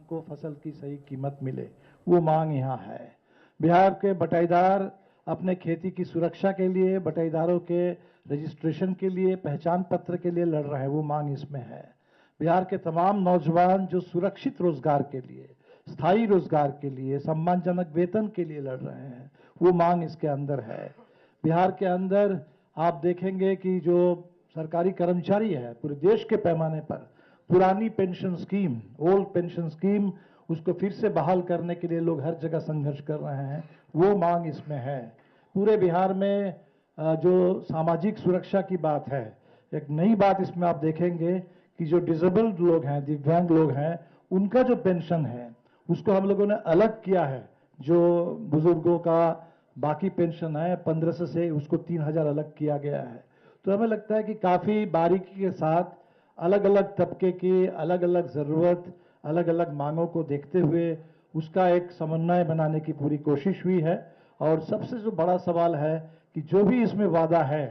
को फसल की सही कीमत मिले, वो मांग यहाँ है। बिहार के बटाईदार अपने खेती की सुरक्षा के लिए, बटाईदारों के रजिस्ट्रेशन के लिए, पहचान पत्र के लिए लड़ रहे हैं, वो मांग इसमें है। बिहार के तमाम नौजवान जो सुरक्षित रोजगार के लिए, स्थायी रोजगार के लिए, सम्मानजनक वेतन के लिए लड़ रहे हैं, वो मांग इसके अंदर है। बिहार के अंदर आप देखेंगे कि जो सरकारी कर्मचारी है पूरे देश के पैमाने पर, पुरानी pension scheme, old pension scheme, उसको फिर से बहाल करने के लिए लोग हर जगह संघर्ष कर रहे हैं, वो मांग इसमें है। पूरे बिहार में जो सामाजिक सुरक्षा की बात है, एक नई बात इसमें आप देखेंगे कि जो डिसेबल्ड लोग हैं, दिव्यांग लोग हैं, उनका जो पेंशन है उसको हम लोगों ने अलग किया है। जो बुजुर्गों का बाकी पेंशन है 1500 से उसको 3000 अलग किया गया है। तो हमें लगता है कि काफ़ी बारीकी के साथ अलग अलग तबके की अलग अलग ज़रूरत, अलग अलग मांगों को देखते हुए उसका एक समन्वय बनाने की पूरी कोशिश हुई है। और सबसे जो बड़ा सवाल है कि जो भी इसमें वादा है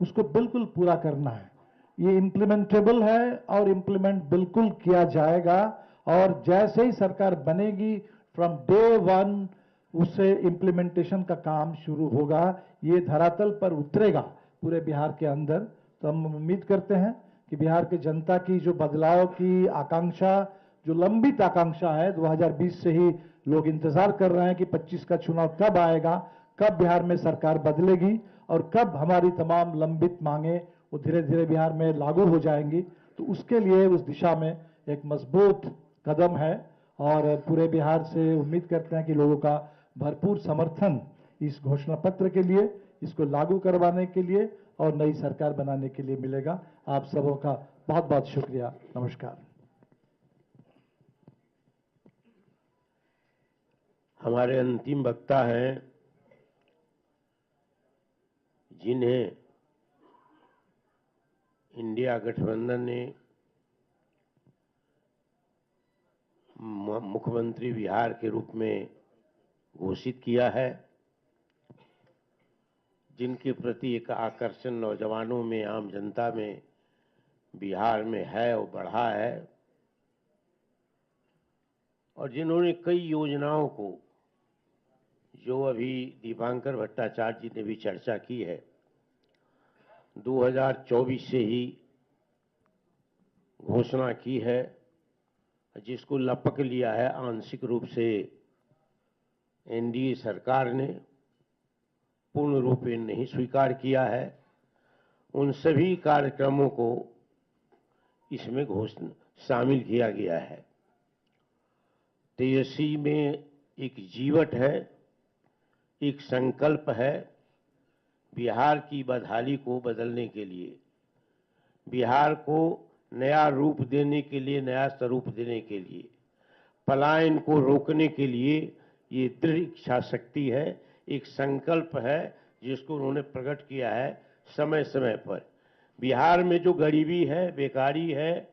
उसको बिल्कुल पूरा करना है। ये इम्प्लीमेंटेबल है और इम्प्लीमेंट बिल्कुल किया जाएगा। और जैसे ही सरकार बनेगी फ्रॉम डे वन उससे इम्प्लीमेंटेशन का काम शुरू होगा, ये धरातल पर उतरेगा पूरे बिहार के अंदर। तो हम उम्मीद करते हैं कि बिहार की जनता की जो बदलाव की आकांक्षा, जो लंबित आकांक्षा है, 2020 से ही लोग इंतजार कर रहे हैं कि 25 का चुनाव कब आएगा, कब बिहार में सरकार बदलेगी और कब हमारी तमाम लंबित मांगे वो धीरे धीरे बिहार में लागू हो जाएंगी। तो उसके लिए उस दिशा में एक मजबूत कदम है और पूरे बिहार से उम्मीद करते हैं कि लोगों का भरपूर समर्थन इस घोषणा पत्र के लिए, इसको लागू करवाने के लिए और नई सरकार बनाने के लिए मिलेगा। आप सबों का बहुत बहुत शुक्रिया। नमस्कार। हमारे अंतिम वक्ता हैं जिन्हें इंडिया गठबंधन ने मुख्यमंत्री बिहार के रूप में घोषित किया है, जिनके प्रति एक आकर्षण नौजवानों में, आम जनता में बिहार में है और बढ़ा है, और जिन्होंने कई योजनाओं को, जो अभी दीपांकर भट्टाचार्य जी ने भी चर्चा की है, 2024 से ही घोषणा की है, जिसको लपक लिया है आंशिक रूप से एनडीए सरकार ने, पूर्ण रूप में नहीं स्वीकार किया है। उन सभी कार्यक्रमों को इसमें घोषणा शामिल किया गया है। तेजस्वी में एक जीवट है, एक संकल्प है बिहार की बदहाली को बदलने के लिए, बिहार को नया रूप देने के लिए, नया स्वरूप देने के लिए, पलायन को रोकने के लिए ये दृढ़ इच्छा शक्ति है, एक संकल्प है जिसको उन्होंने प्रकट किया है समय समय पर। बिहार में जो गरीबी है, बेकारी है,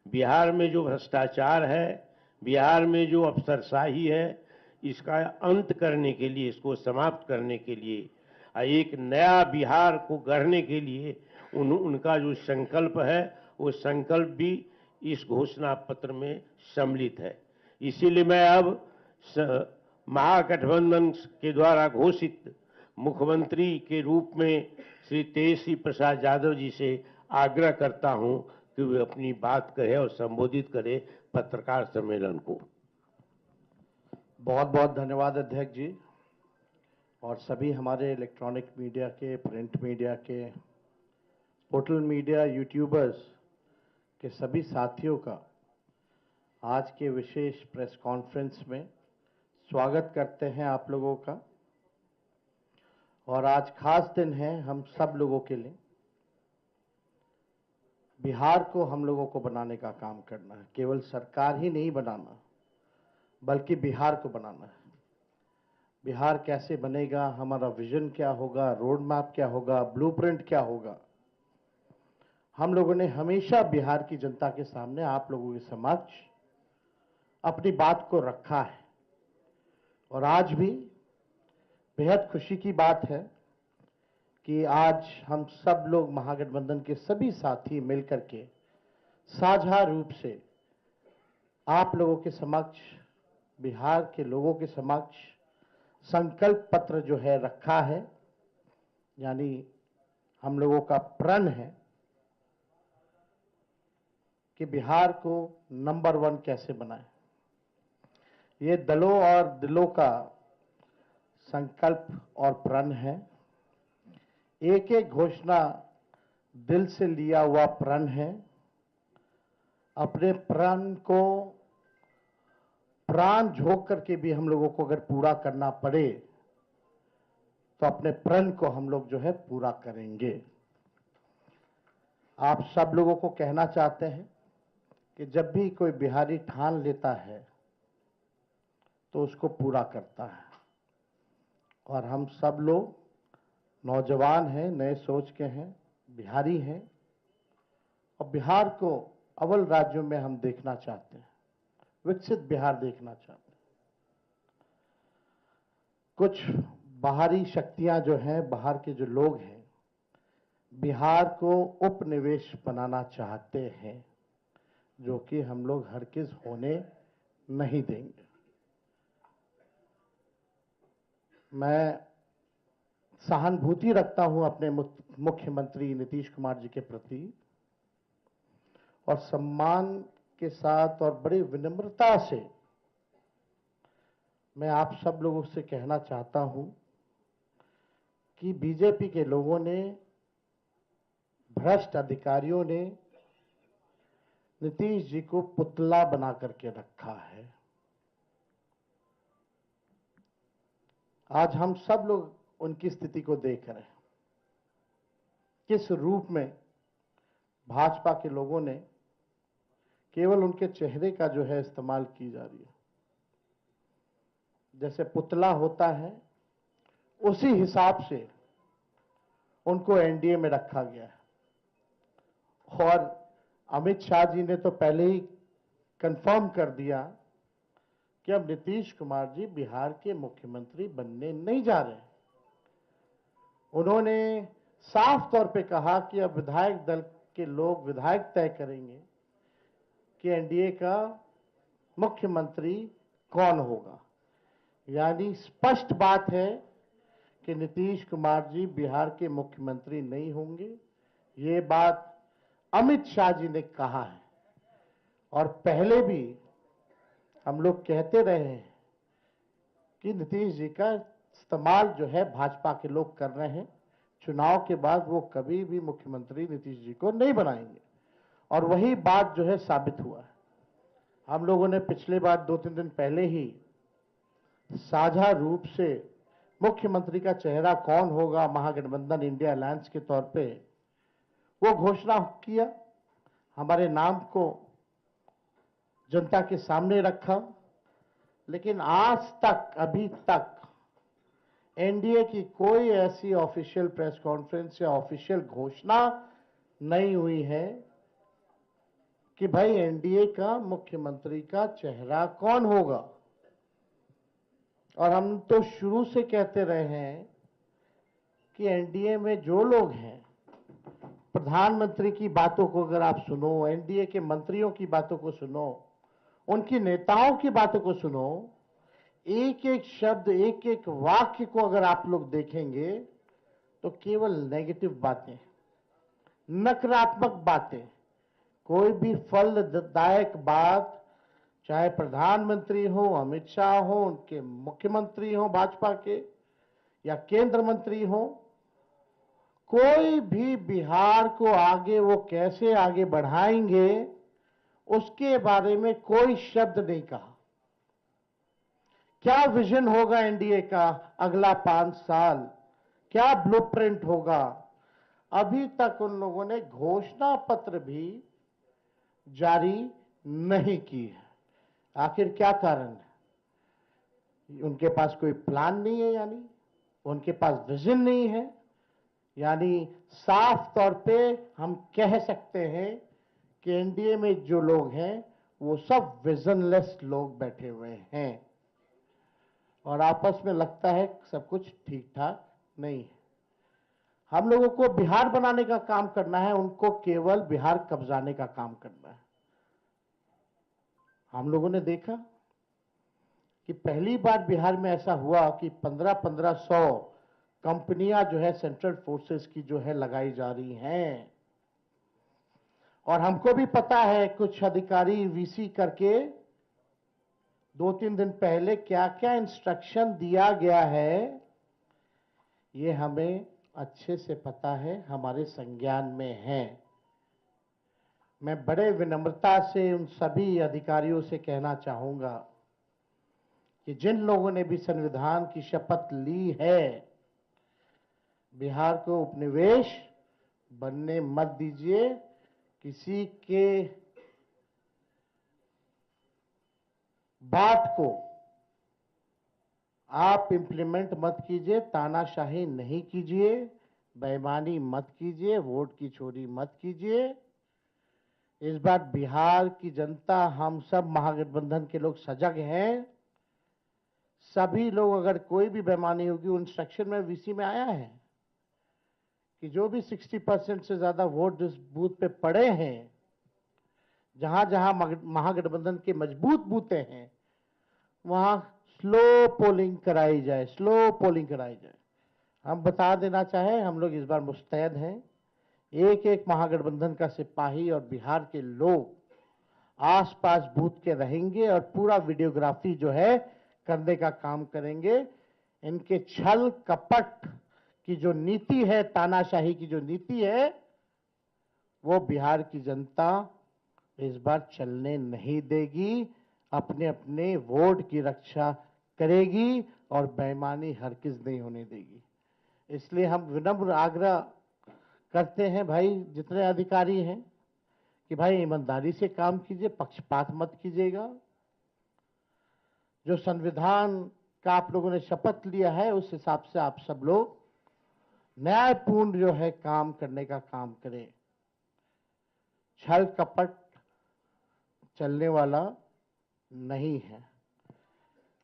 बिहार में जो भ्रष्टाचार है, बिहार में जो अफसरशाही है, इसका अंत करने के लिए, इसको समाप्त करने के लिए, एक नया बिहार को गढ़ने के लिए उनका जो संकल्प है, वो संकल्प भी इस घोषणा पत्र में सम्मिलित है। इसीलिए मैं अब महागठबंधन के द्वारा घोषित मुख्यमंत्री के रूप में श्री तेजस्वी प्रसाद यादव जी से आग्रह करता हूं कि वे अपनी बात करें और संबोधित करें पत्रकार सम्मेलन को। बहुत बहुत धन्यवाद अध्यक्ष जी, और सभी हमारे इलेक्ट्रॉनिक मीडिया के, प्रिंट मीडिया के, पोर्टल मीडिया, यूट्यूबर्स के सभी साथियों का आज के विशेष प्रेस कॉन्फ्रेंस में स्वागत करते हैं आप लोगों का। और आज खास दिन है हम सब लोगों के लिए। बिहार को हम लोगों को बनाने का काम करना है, केवल सरकार ही नहीं बनाना बल्कि बिहार को बनाना है। बिहार कैसे बनेगा, हमारा विजन क्या होगा, रोड मैप क्या होगा, ब्लूप्रिंट क्या होगा, हम लोगों ने हमेशा बिहार की जनता के सामने, आप लोगों के समक्ष अपनी बात को रखा है। और आज भी बेहद खुशी की बात है कि आज हम सब लोग महागठबंधन के सभी साथी मिलकर के साझा रूप से आप लोगों के समक्ष, बिहार के लोगों के समक्ष संकल्प पत्र जो है रखा है, यानी हम लोगों का प्रण है कि बिहार को नंबर 1 कैसे बनाएं। ये दलों और दिलों का संकल्प और प्रण है। एक एक घोषणा दिल से लिया हुआ प्रण है। अपने प्रण को प्राण झोंक करके भी हम लोगों को अगर पूरा करना पड़े तो अपने प्रण को हम लोग जो है पूरा करेंगे। आप सब लोगों को कहना चाहते हैं कि जब भी कोई बिहारी ठान लेता है तो उसको पूरा करता है। और हम सब लोग नौजवान हैं, नए सोच के हैं, बिहारी हैं और बिहार को अव्वल राज्यों में हम देखना चाहते हैं, विकसित बिहार देखना चाहते हैं। कुछ बाहरी शक्तियां जो हैं, बाहर के जो लोग हैं, बिहार को उपनिवेश बनाना चाहते हैं, जो कि हम लोग हरगिज होने नहीं देंगे। मैं सहानुभूति रखता हूं अपने मुख्यमंत्री नीतीश कुमार जी के प्रति और सम्मान के साथ और बड़ी विनम्रता से मैं आप सब लोगों से कहना चाहता हूं कि बीजेपी के लोगों ने, भ्रष्ट अधिकारियों ने नीतीश जी को पुतला बना करके रखा है। आज हम सब लोग उनकी स्थिति को देख रहे हैं, किस रूप में भाजपा के लोगों ने केवल उनके चेहरे का जो है इस्तेमाल की जा रही है। जैसे पुतला होता है उसी हिसाब से उनको एनडीए में रखा गया है। और अमित शाह जी ने तो पहले ही कंफर्म कर दिया कि अब नीतीश कुमार जी बिहार के मुख्यमंत्री बनने नहीं जा रहे। उन्होंने साफ तौर पे कहा कि अब विधायक दल के लोग विधायक तय करेंगे कि एनडीए का मुख्यमंत्री कौन होगा। यानी स्पष्ट बात है कि नीतीश कुमार जी बिहार के मुख्यमंत्री नहीं होंगे। ये बात अमित शाह जी ने कहा है और पहले भी हम लोग कहते रहे हैं कि नीतीश जी का इस्तेमाल जो है भाजपा के लोग कर रहे हैं। चुनाव के बाद वो कभी भी मुख्यमंत्री नीतीश जी को नहीं बनाएंगे और वही बात जो है साबित हुआ है। हम लोगों ने पिछले बार 2-3 दिन पहले ही साझा रूप से मुख्यमंत्री का चेहरा कौन होगा महागठबंधन इंडिया अलायंस के तौर पे वो घोषणा किया, हमारे नाम को जनता के सामने रखा। लेकिन आज तक, अभी तक एनडीए की कोई ऐसी ऑफिशियल प्रेस कॉन्फ्रेंस या ऑफिशियल घोषणा नहीं हुई है कि भाई एनडीए का मुख्यमंत्री का चेहरा कौन होगा। और हम तो शुरू से कहते रहे हैं कि एनडीए में जो लोग हैं, प्रधानमंत्री की बातों को अगर आप सुनो, एनडीए के मंत्रियों की बातों को सुनो, उनकी नेताओं की बातों को सुनो, एक एक शब्द, एक एक वाक्य को अगर आप लोग देखेंगे तो केवल नेगेटिव बातें, नकारात्मक बातें, कोई भी फलदायक बात, चाहे प्रधानमंत्री हो, अमित शाह हो, उनके मुख्यमंत्री हो भाजपा के या केंद्र मंत्री हो, कोई भी बिहार को आगे वो कैसे आगे बढ़ाएंगे उसके बारे में कोई शब्द नहीं कहा। क्या विजन होगा एनडीए का अगला 5 साल, क्या ब्लूप्रिंट होगा, अभी तक उन लोगों ने घोषणा पत्र भी जारी नहीं की है। आखिर क्या कारण है? उनके पास कोई प्लान नहीं है, यानी उनके पास विजन नहीं है। यानी साफ तौर पे हम कह सकते हैं कि एनडीए में जो लोग हैं वो सब विजनलेस लोग बैठे हुए हैं और आपस में लगता है सब कुछ ठीक ठाक नहीं है। हम लोगों को बिहार बनाने का काम करना है, उनको केवल बिहार कब्जाने का काम करना है। हम लोगों ने देखा कि पहली बार बिहार में ऐसा हुआ कि 1500 कंपनियां जो है सेंट्रल फोर्सेस की जो है लगाई जा रही हैं। और हमको भी पता है कुछ अधिकारी वीसी करके 2-3 दिन पहले क्या क्या इंस्ट्रक्शन दिया गया है, ये हमें अच्छे से पता है, हमारे संज्ञान में है। मैं बड़े विनम्रता से उन सभी अधिकारियों से कहना चाहूंगा कि जिन लोगों ने भी संविधान की शपथ ली है, बिहार को उपनिवेश बनने मत दीजिए। किसी के बात को आप इंप्लीमेंट मत कीजिए, तानाशाही नहीं कीजिए, बेईमानी मत कीजिए, वोट की चोरी मत कीजिए। इस बार बिहार की जनता, हम सब महागठबंधन के लोग सजग हैं। सभी लोग, अगर कोई भी बेईमानी होगी, उन इंस्ट्रक्शन में वीसी में आया है कि जो भी 60% से ज्यादा वोट जिस बूथ पे पड़े हैं, जहां जहां महागठबंधन के मजबूत बूथे हैं, वहां स्लो पोलिंग कराई जाए, स्लो पोलिंग कराई जाए। हम बता देना चाहें, हम लोग इस बार मुस्तैद हैं। एक एक महागठबंधन का सिपाही और बिहार के लोग आसपास बूथ के रहेंगे और पूरा वीडियोग्राफी जो है करने का काम करेंगे। इनके छल कपट की जो नीति है, तानाशाही की जो नीति है, वो बिहार की जनता इस बार चलने नहीं देगी। अपने अपने वोट की रक्षा करेगी और बेईमानी हरगिज नहीं होने देगी। इसलिए हम विनम्र आग्रह करते हैं भाई, जितने अधिकारी हैं, कि भाई ईमानदारी से काम कीजिए, पक्षपात मत कीजिएगा। जो संविधान का आप लोगों ने शपथ लिया है, उस हिसाब से आप सब लोग न्यायपूर्ण जो है काम करने का काम करें। छल कपट चलने वाला नहीं है।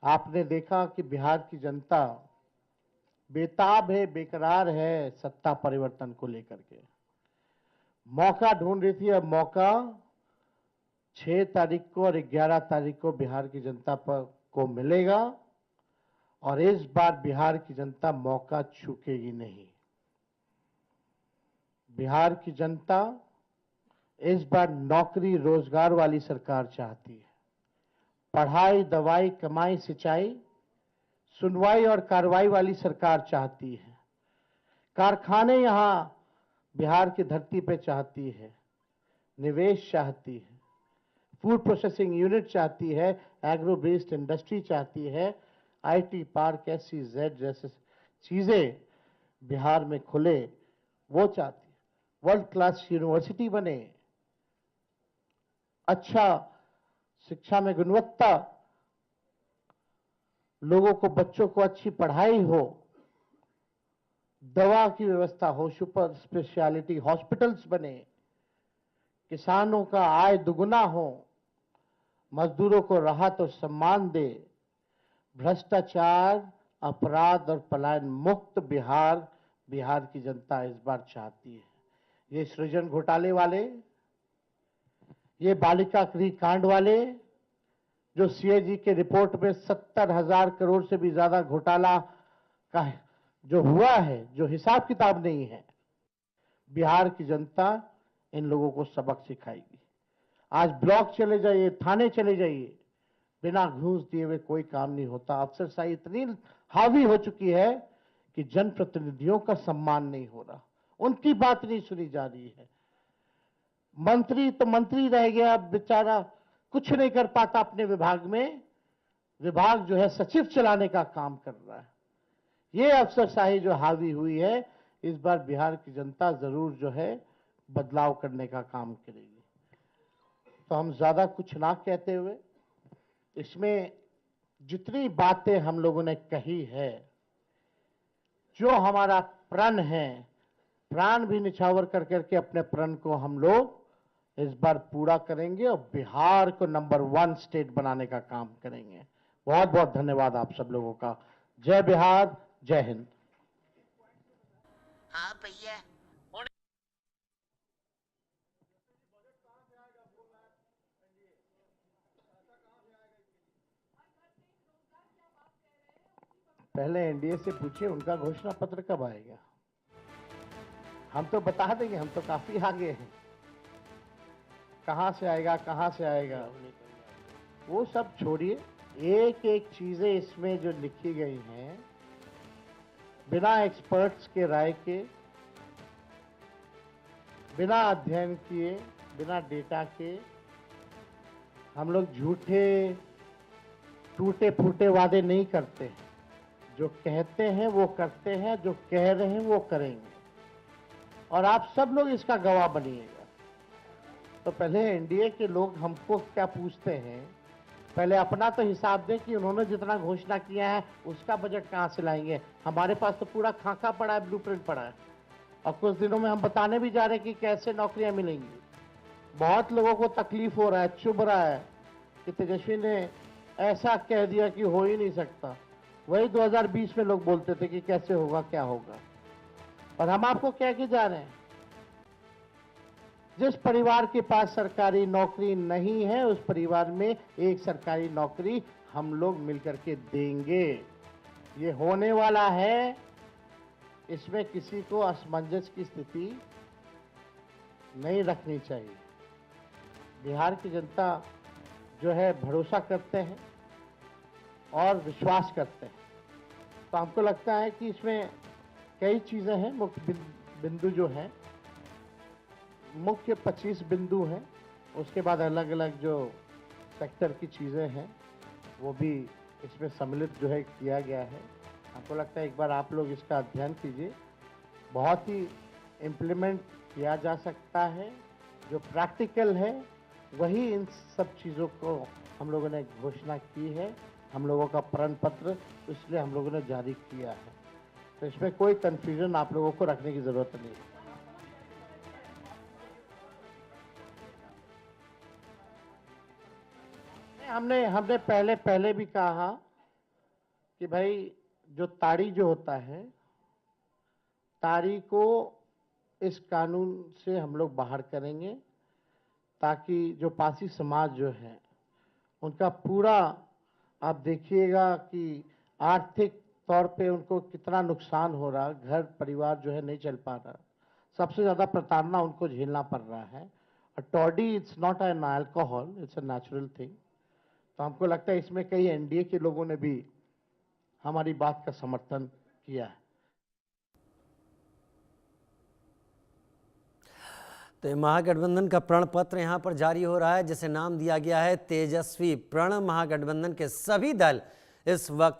आपने देखा कि बिहार की जनता बेताब है, बेकरार है सत्ता परिवर्तन को लेकर के। मौका ढूंढ रही थी, अब मौका 6 तारीख को और 11 तारीख को बिहार की जनता को मिलेगा और इस बार बिहार की जनता मौका चूकेगी नहीं। बिहार की जनता इस बार नौकरी रोजगार वाली सरकार चाहती है। पढ़ाई, दवाई, कमाई, सिंचाई, सुनवाई और कार्रवाई वाली सरकार चाहती है। कारखाने यहां बिहार की धरती पे चाहती है, निवेश चाहती है, फूड प्रोसेसिंग यूनिट चाहती है, एग्रो बेस्ड इंडस्ट्री चाहती है, आईटी पार्क, SEZ जैसे चीजें बिहार में खुले, वो चाहती है। वर्ल्ड क्लास यूनिवर्सिटी बने, अच्छा शिक्षा में गुणवत्ता, लोगों को, बच्चों को अच्छी पढ़ाई हो, दवा की व्यवस्था हो, सुपर स्पेशलिटी हॉस्पिटल्स बने, किसानों का आय दुगुना हो, मजदूरों को राहत और सम्मान दे, भ्रष्टाचार, अपराध और पलायन मुक्त बिहार की जनता इस बार चाहती है। ये सृजन घोटाले वाले, ये बालिका गृह कांड वाले, जो CAG के रिपोर्ट में 70,000 करोड़ से भी ज्यादा घोटाला का जो हुआ है, जो हिसाब किताब नहीं है, बिहार की जनता इन लोगों को सबक सिखाएगी। आज ब्लॉक चले जाइए, थाने चले जाइए, बिना घूस दिए हुए कोई काम नहीं होता। अफसरशाही इतनी हावी हो चुकी है कि जनप्रतिनिधियों का सम्मान नहीं हो रहा, उनकी बात नहीं सुनी जा रही है। मंत्री तो मंत्री रह गया, बेचारा कुछ नहीं कर पाता अपने विभाग में, विभाग जो है सचिव चलाने का काम कर रहा है। ये अफसरशाही जो हावी हुई है, इस बार बिहार की जनता जरूर जो है बदलाव करने का काम करेगी। तो हम ज्यादा कुछ ना कहते हुए, इसमें जितनी बातें हम लोगों ने कही है, जो हमारा प्रण है, प्राण भी निछावर कर करके अपने प्रण को हम लोग इस बार पूरा करेंगे और बिहार को नंबर 1 स्टेट बनाने का काम करेंगे। बहुत बहुत धन्यवाद आप सब लोगों का। जय बिहार, जय हिंद। हाँ भैया, पहले एनडीए से पूछिए उनका घोषणा पत्र कब आएगा। हम तो बता देंगे, हम तो काफी आगे हैं। कहां से आएगा, कहां से आएगा, वो सब छोड़िए। एक एक चीजें इसमें जो लिखी गई हैं, बिना एक्सपर्ट्स के राय के, बिना अध्ययन किए, बिना डेटा के, हम लोग झूठे टूटे फूटे वादे नहीं करते हैं। जो कहते हैं वो करते हैं, जो कह रहे हैं वो करेंगे, और आप सब लोग इसका गवाह बनिएगा। तो पहले एनडीए के लोग हमको क्या पूछते हैं, पहले अपना तो हिसाब दें कि उन्होंने जितना घोषणा किया है उसका बजट कहां से लाएंगे। हमारे पास तो पूरा खाका पड़ा है, ब्लूप्रिंट पड़ा है, और कुछ दिनों में हम बताने भी जा रहे हैं कि कैसे नौकरियां मिलेंगी। बहुत लोगों को तकलीफ हो रहा है, चुभ रहा है कि तेजस्वी ने ऐसा कह दिया कि हो ही नहीं सकता। वही 2020 में लोग बोलते थे कि कैसे होगा, क्या होगा, और हम आपको कह के जा रहे हैं, जिस परिवार के पास सरकारी नौकरी नहीं है उस परिवार में एक सरकारी नौकरी हम लोग मिलकर के देंगे। ये होने वाला है, इसमें किसी को असमंजस की स्थिति नहीं रखनी चाहिए। बिहार की जनता जो है भरोसा करते हैं और विश्वास करते हैं, तो हमको लगता है कि इसमें कई चीजें हैं। मुख्य बिंदु जो है, मुख्य 25 बिंदु हैं, उसके बाद अलग अलग जो सेक्टर की चीजें हैं वो भी इसमें सम्मिलित जो है किया गया है। हमको लगता है एक बार आप लोग इसका अध्ययन कीजिए, बहुत ही इम्प्लीमेंट किया जा सकता है। जो प्रैक्टिकल है वही इन सब चीज़ों को हम लोगों ने घोषणा की है, हम लोगों का प्रण पत्र इसलिए हम लोगों ने जारी किया है। तो इसमें कोई कंफ्यूजन आप लोगों को रखने की जरूरत नहीं है। हमने पहले भी कहा कि भाई जो ताड़ी जो होता है, ताड़ी को इस कानून से हम लोग बाहर करेंगे, ताकि जो पासी समाज जो है उनका पूरा, आप देखिएगा कि आर्थिक तौर पे उनको कितना नुकसान हो रहा, घर परिवार जो है नहीं चल पा रहा, सबसे ज़्यादा प्रताड़ना उनको झेलना पड़ रहा है। और toddy it's not an alcohol, it's a natural thing. तो हमको लगता है इसमें कई एनडीए के लोगों ने भी हमारी बात का समर्थन किया है। तो महागठबंधन का प्रण पत्र यहां पर जारी हो रहा है, जिसे नाम दिया गया है तेजस्वी प्रण। महागठबंधन के सभी दल इस वक्त